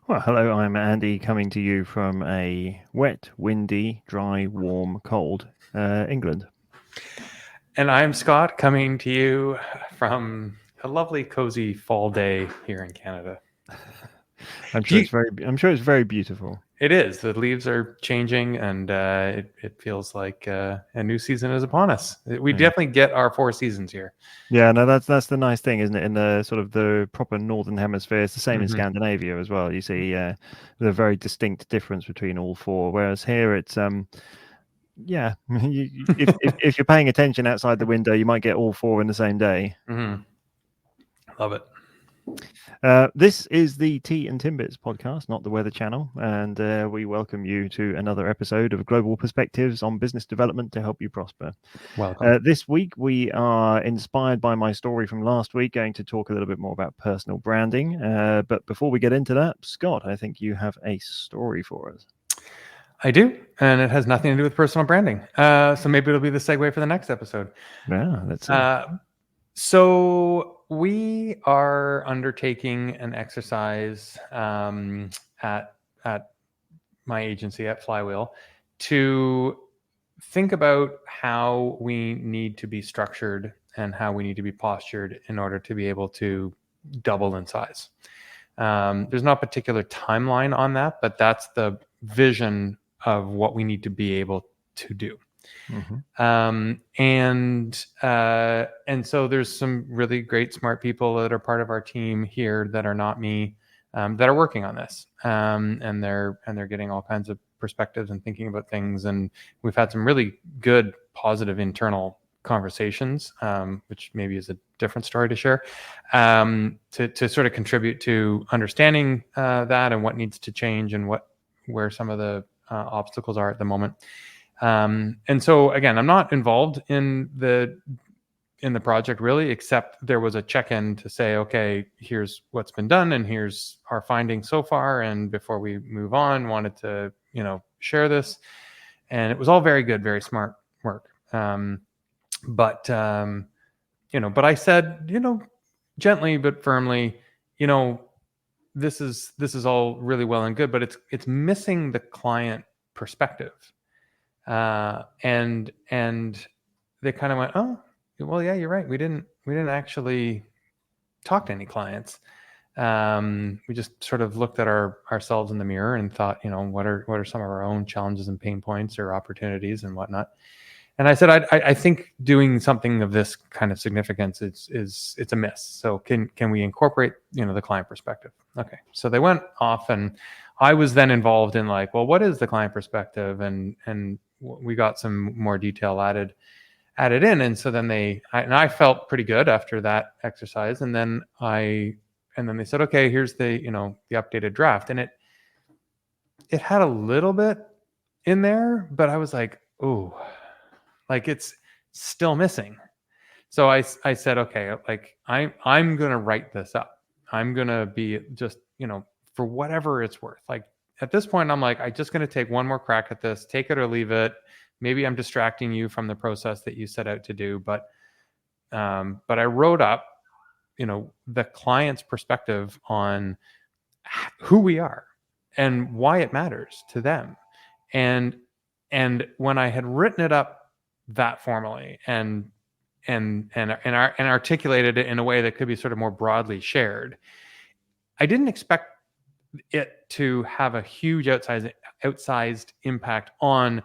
Well, hello, I'm Andy coming to you from a wet, windy, dry, warm, cold England. And I'm Scott coming to you from a lovely, cozy fall day here in Canada. I'm sure it's very beautiful. It is. The leaves are changing, and it feels like a new season is upon us. We Yeah. definitely get our 4 seasons here. Yeah, no, that's the nice thing, isn't it? In the sort of the proper northern hemisphere, it's the same in Mm-hmm. Scandinavia as well. You see the very distinct difference between all four. Whereas here, it's yeah, if you're paying attention outside the window, you might get all four in the same day. Mm-hmm. Love it. This is the Tea and Timbits podcast, not the Weather Channel, and we welcome you to another episode of Global Perspectives on Business Development to help you prosper. Welcome. This week, we are inspired by my story from last week, going to talk a little bit more about personal branding. But before we get into that, Scott, I think you have a story for us. I do, and it has nothing to do with personal branding. So maybe it'll be the segue for the next episode. Yeah, let's see. So we are undertaking an exercise at my agency at Flywheel to think about how we need to be structured and how we need to be postured in order to be able to double in size. There's not a particular timeline on that, but that's the vision of what we need to be able to do. Mm-hmm. And so there's some really great, smart people that are part of our team here that are not me, that are working on this, and they're getting all kinds of perspectives and thinking about things. And we've had some really good, positive internal conversations, which maybe is a different story to share, to sort of contribute to understanding that and what needs to change and where some of the obstacles are at the moment. And so again, I'm not involved in the project really, except there was a check-in to say, okay, here's what's been done and here's our findings so far. And before we move on, wanted to, share this. And it was all very good, very smart work. But I said, gently but firmly, this is all really well and good, but it's missing the client perspective. And they kind of went, oh, well, yeah, you're right. We didn't actually talk to any clients. We just sort of looked at ourselves in the mirror and thought, what are some of our own challenges and pain points or opportunities and whatnot. And I said, I think doing something of this kind of significance it's a miss. So can we incorporate, the client perspective? Okay. So they went off, and I was then involved in like, well, what is the client perspective? And we got some more detail added in. And so then I felt pretty good after that exercise. And then they said, okay, here's the updated draft. And it had a little bit in there, but I was like, oh, like it's still missing. So I said, okay, like I'm going to write this up. I'm going to be just, for whatever it's worth. Like at this point, I'm like, I'm just going to take one more crack at this, take it or leave it. Maybe I'm distracting you from the process that you set out to do. But I wrote up, the client's perspective on who we are and why it matters to them. And when I had written it up that formally and articulated it in a way that could be sort of more broadly shared, I didn't expect it to have a huge outsized impact on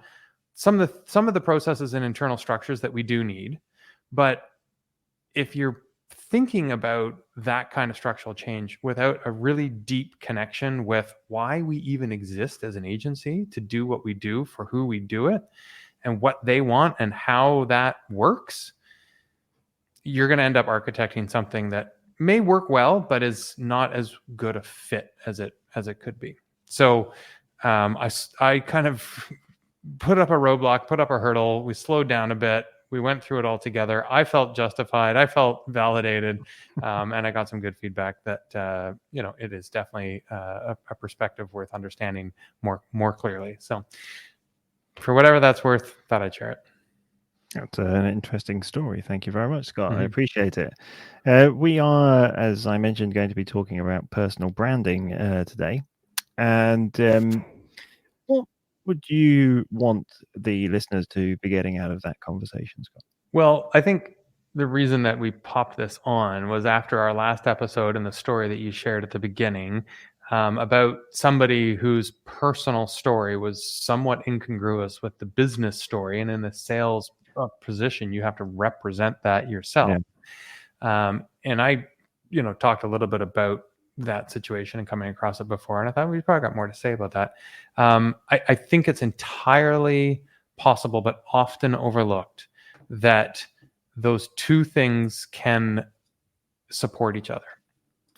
some of the processes and internal structures that we do need. But if you're thinking about that kind of structural change without a really deep connection with why we even exist as an agency to do what we do for who we do it and what they want and how that works, you're going to end up architecting something that may work well, but is not as good a fit as it could be. So I kind of put up a roadblock, put up a hurdle. We slowed down a bit. We went through it all together. I felt justified. I felt validated. And I got some good feedback that, it is definitely a perspective worth understanding more clearly. So for whatever that's worth, thought I'd share it. That's an interesting story. Thank you very much, Scott. Mm-hmm. I appreciate it. We are, as I mentioned, going to be talking about personal branding today. And what would you want the listeners to be getting out of that conversation, Scott? Well, I think the reason that we popped this on was after our last episode and the story that you shared at the beginning, about somebody whose personal story was somewhat incongruous with the business story. And in the sales position, you have to represent that yourself. And I, talked a little bit about that situation and coming across it before. And I thought we probably got more to say about that. I think it's entirely possible, but often overlooked, that those two things can support each other.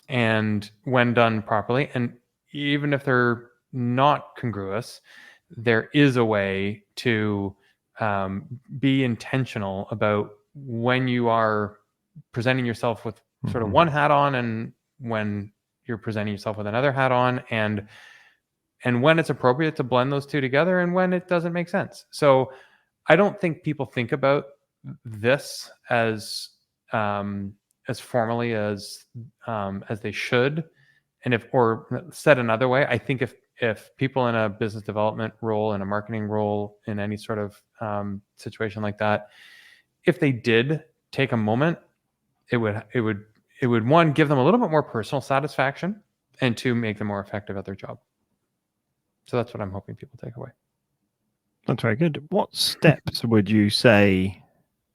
And when done properly, and even if they're not congruous, there is a way to be intentional about when you are presenting yourself with sort of one hat on, and when you're presenting yourself with another hat on, and when it's appropriate to blend those two together, and when it doesn't make sense. So I don't think people think about this as formally as they should. And or said another way, I think if people in a business development role, in a marketing role, in any sort of situation like that, if they did take a moment, it would one, give them a little bit more personal satisfaction, and two, make them more effective at their job. So that's what I'm hoping people take away. That's very good. What steps would you say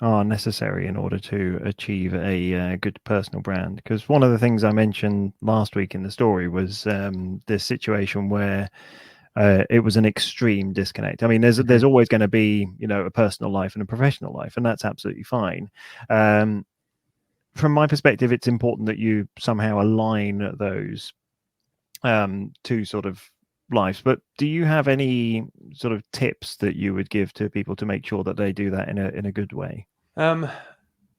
are necessary in order to achieve a good personal brand? Because one of the things I mentioned last week in the story was this situation where it was an extreme disconnect. I mean, there's always going to be, a personal life and a professional life, and that's absolutely fine. From my perspective, it's important that you somehow align those two sort of lives. But do you have any sort of tips that you would give to people to make sure that they do that in a good way?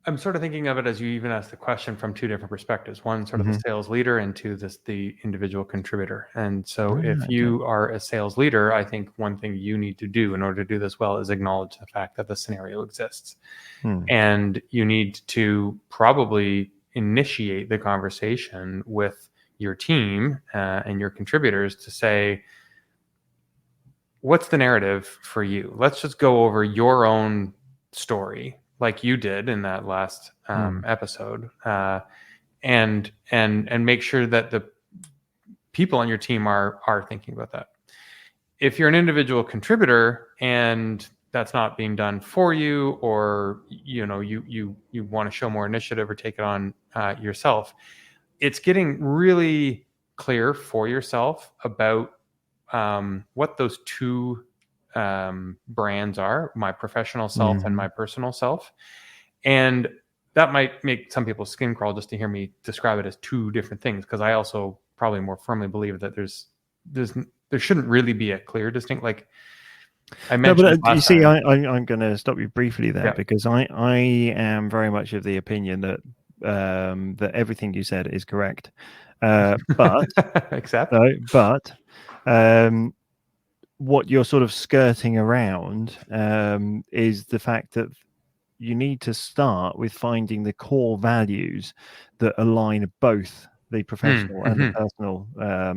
I'm sort of thinking of it as you even asked the question from two different perspectives. One, sort of the sales leader, and two, the individual contributor. And so if you are a sales leader, I think one thing you need to do in order to do this well is acknowledge the fact that the scenario exists. And you need to probably initiate the conversation with your team and your contributors to say, what's the narrative for you? Let's just go over your own story, like you did in that last episode, and make sure that the people on your team are thinking about that. If you're an individual contributor and that's not being done for you, or you want to show more initiative or take it on yourself, it's getting really clear for yourself about what those two brands are, my professional self and my personal self. And that might make some people's skin crawl just to hear me describe it as two different things, because I also probably more firmly believe that there shouldn't really be a clear distinct, like I mentioned. No, but you see, I'm going to stop you briefly there, because I am very much of the opinion that that everything you said is correct, but except what you're sort of skirting around is the fact that you need to start with finding the core values that align both the professional and the personal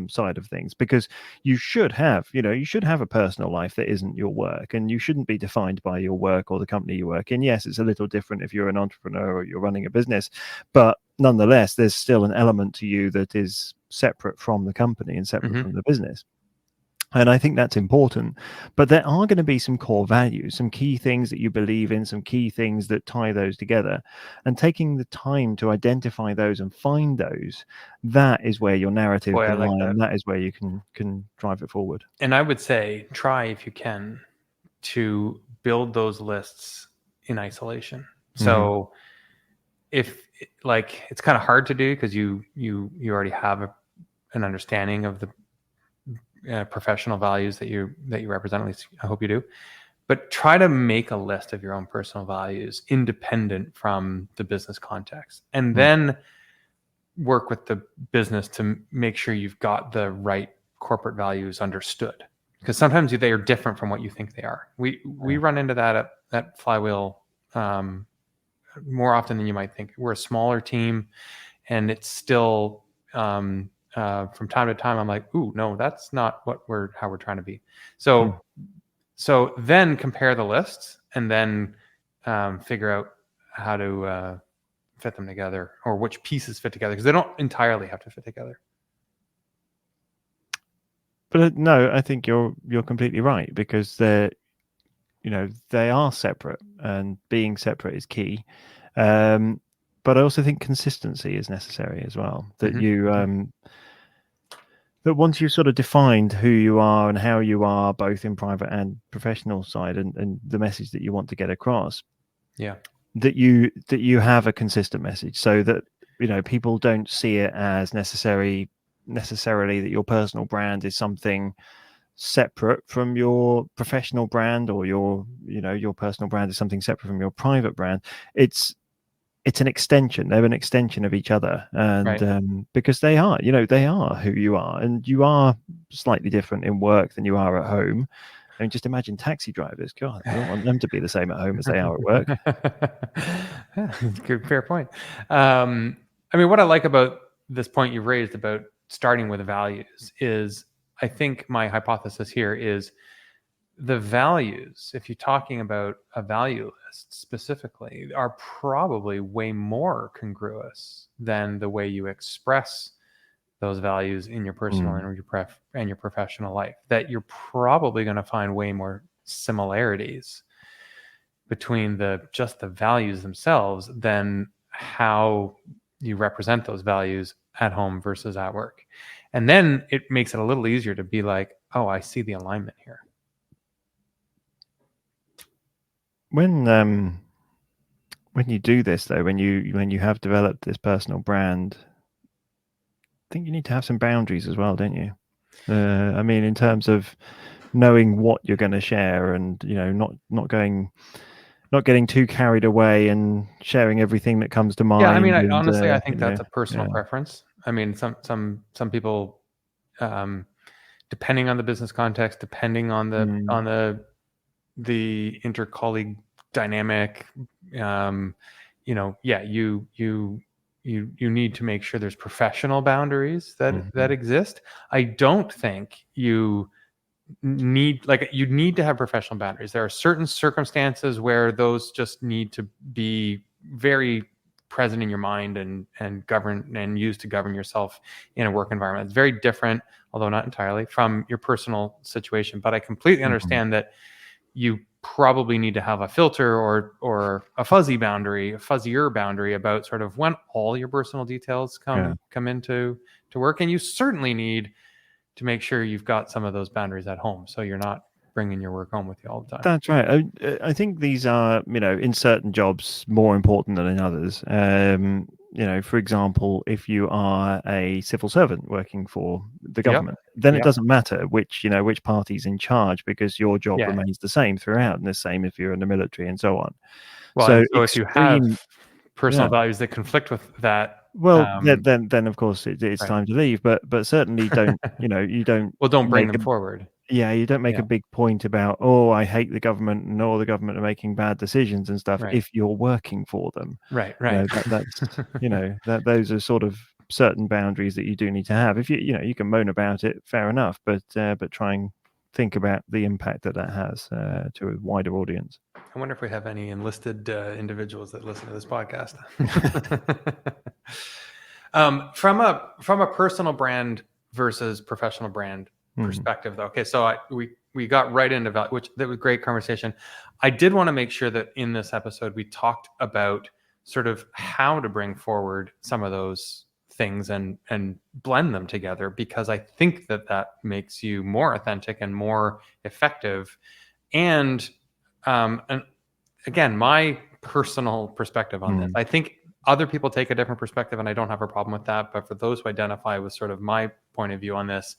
side of things, because you should have a personal life that isn't your work, and you shouldn't be defined by your work or the company you work in. Yes, it's a little different if you're an entrepreneur or you're running a business, but nonetheless, there's still an element to you that is separate from the company and separate from the business. And I think that's important. But there are going to be some core values, some key things that you believe in, some key things that tie those together. And taking the time to identify those and find those, that is where your narrative can lie, and that is where you can drive it forward. And I would say, try, if you can, to build those lists in isolation. So if, like, it's kind of hard to do because you already have an understanding of the professional values that you represent. At least I hope you do. But try to make a list of your own personal values independent from the business context, and then work with the business to make sure you've got the right corporate values understood, because sometimes they are different from what you think they are. We run into that at Flywheel more often than you might think. We're a smaller team, and it's still from time to time I'm like, ooh, no, that's not how we're trying to be. So then compare the lists and then figure out how to fit them together, or which pieces fit together, because they don't entirely have to fit together. But no, I think you're completely right, because they are separate, and being separate is key. But I also think consistency is necessary as well. That that once you've sort of defined who you are and how you are, both in private and professional side, and the message that you want to get across, that you have a consistent message, so that people don't see it as necessarily that your personal brand is something separate from your professional brand, or your personal brand is something separate from your private brand. It's an extension. They're an extension of each other, and because they are who you are, and you are slightly different in work than you are at home. I mean, just imagine taxi drivers. God, you don't want them to be the same at home as they are at work. Good, fair point. I mean, what I like about this point you raised about starting with values is, I think my hypothesis here is, the values, if you're talking about a value list specifically, are probably way more congruous than the way you express those values in your personal and your professional life. That you're probably going to find way more similarities between just the values themselves than how you represent those values at home versus at work. And then it makes it a little easier to be like, oh, I see the alignment here. When you do this, though, when you have developed this personal brand, I think you need to have some boundaries as well, don't you? I mean, in terms of knowing what you're going to share, and not getting too carried away and sharing everything that comes to mind. Yeah, I mean, honestly, I think that's a personal preference. I mean, some people, depending on the business context, depending on the inter-colleague dynamic, you need to make sure there's professional boundaries that exist. I don't think you need to have professional boundaries. There are certain circumstances where those just need to be very present in your mind and govern and used to govern yourself in a work environment. It's very different, although not entirely, from your personal situation. But I completely understand that you probably need to have a filter or a fuzzier boundary about sort of when all your personal details come into work. And you certainly need to make sure you've got some of those boundaries at home, so you're not bringing your work home with you all the time. That's right. I think these are, in certain jobs more important than in others. For example, if you are a civil servant working for the government, then it doesn't matter which party's in charge, because your job remains the same throughout, and the same if you're in the military and so on. Well, so if you have personal values that conflict with that, well, then of course it's time to leave. But certainly don't you don't. Well, don't bring them forward. Yeah, you don't make a big point about, oh, I hate the government, and the government are making bad decisions and stuff, if you're working for them. Right. That's those are sort of certain boundaries that you do need to have. If you can moan about it, fair enough, but try and think about the impact that has to a wider audience. I wonder if we have any enlisted individuals that listen to this podcast. From a personal brand versus professional brand perspective, though. Okay, so we got right into value, which that was great conversation. I did want to make sure that in this episode we talked about sort of how to bring forward some of those things and blend them together, because I think that makes you more authentic and more effective. And again, my personal perspective on this, I think other people take a different perspective, and I don't have a problem with that. But for those who identify with sort of my point of view on this,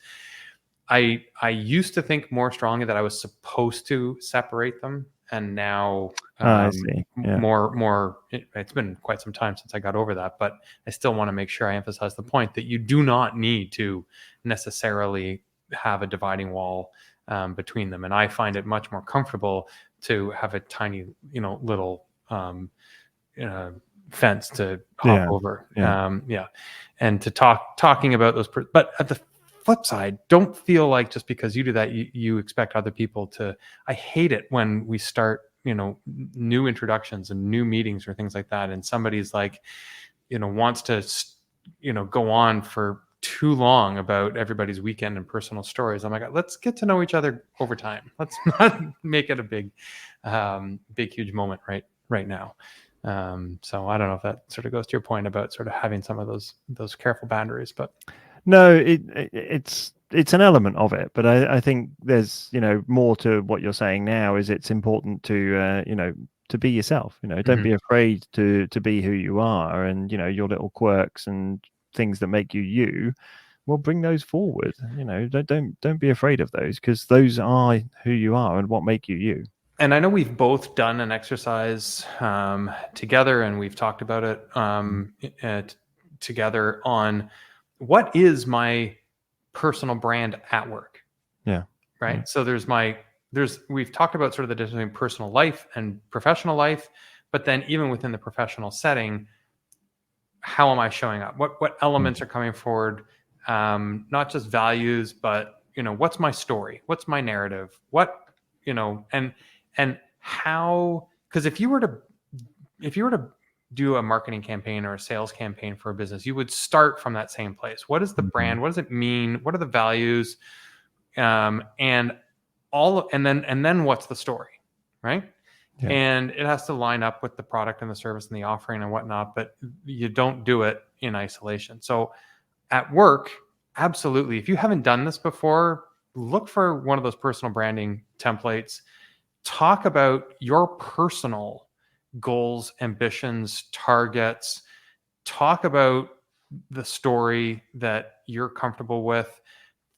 I used to think more strongly that I was supposed to separate them, and now I see. Yeah. more. It's been quite some time since I got over that, but I still want to make sure I emphasize the point that you do not need to necessarily have a dividing wall between them. And I find it much more comfortable to have a tiny, little fence to hop over. Yeah. And to talking about those, but at the flip side, don't feel like just because you do that, you expect other people to. I hate it when we start, new introductions and new meetings or things like that, and somebody's like, wants to, go on for too long about everybody's weekend and personal stories. I'm like, let's get to know each other over time. Let's not make it a big, huge moment right now. So I don't know if that sort of goes to your point about sort of having some of those careful boundaries, but no, it's an element of it, but I think there's more to what you're saying now. Is it's important to to be yourself. Don't be afraid to be who you are, and your little quirks and things that make you. Well, bring those forward. Don't be afraid of those, because those are who you are and what make you. And I know we've both done an exercise together, and we've talked about it together on what is my personal brand at work. Yeah. Right. Yeah. So we've talked about sort of the difference between personal life and professional life, but then even within the professional setting, how am I showing up? What elements are coming forward? Not just values, but what's my story? What's my narrative? And how, because if you were to do a marketing campaign or a sales campaign for a business, you would start from that same place. What is the brand? What does it mean? What are the values? And then what's the story, right? Yeah. And it has to line up with the product and the service and the offering and whatnot, but you don't do it in isolation. So at work, absolutely. If you haven't done this before, look for one of those personal branding templates. Talk about your personal goals, ambitions, targets. Talk about the story that you're comfortable with.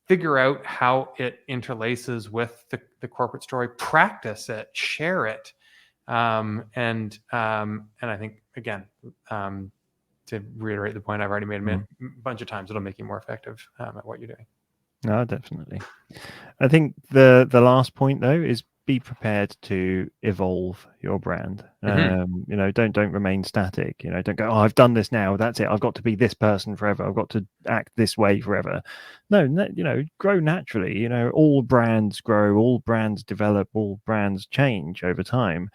Figure out how it interlaces with the corporate story. Practice it. Share it. And I think, again, to reiterate the point I've already made a bunch of times, it'll make you more effective at what you're doing. No, definitely. I think the last point though is be prepared to evolve your brand. Don't remain static. Don't go, oh, I've done this now, that's it, I've got to be this person forever, I've got to act this way forever. No, grow naturally. All brands grow, all brands develop, all brands change over time.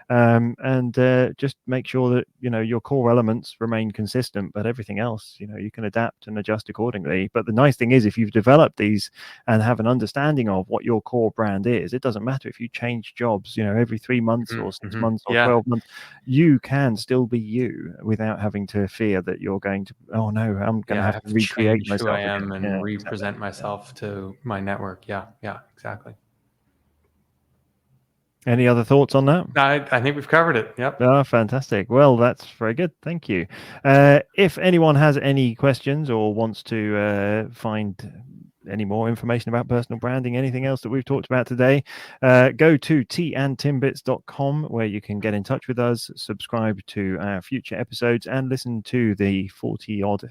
And just make sure that your core elements remain consistent, but everything else you can adapt and adjust accordingly. But the nice thing is, if you've developed these and have an understanding of what your core brand is, it doesn't matter if you change jobs every 3 months or 6 months or 12 months. You can still be you without having to fear that you're going to, oh no, I'm going to have to recreate myself who I am again. and represent myself to my network. Yeah, exactly. Any other thoughts on that? I think we've covered it. Yep. Oh, fantastic. Well, that's very good. Thank you. If anyone has any questions or wants to find any more information about personal branding, anything else that we've talked about today, go to tandtimbits.com, where you can get in touch with us, subscribe to our future episodes, and listen to the 40 odd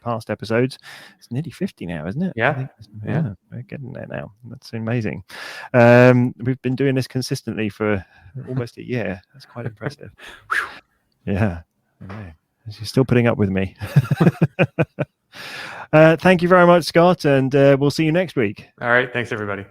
past episodes. It's nearly 50 now, isn't it? Yeah. We're getting there now. That's amazing. We've been doing this consistently for almost a year. That's quite impressive. Yeah. She's still putting up with me. Thank you very much, Scott, and we'll see you next week. All right. Thanks, everybody.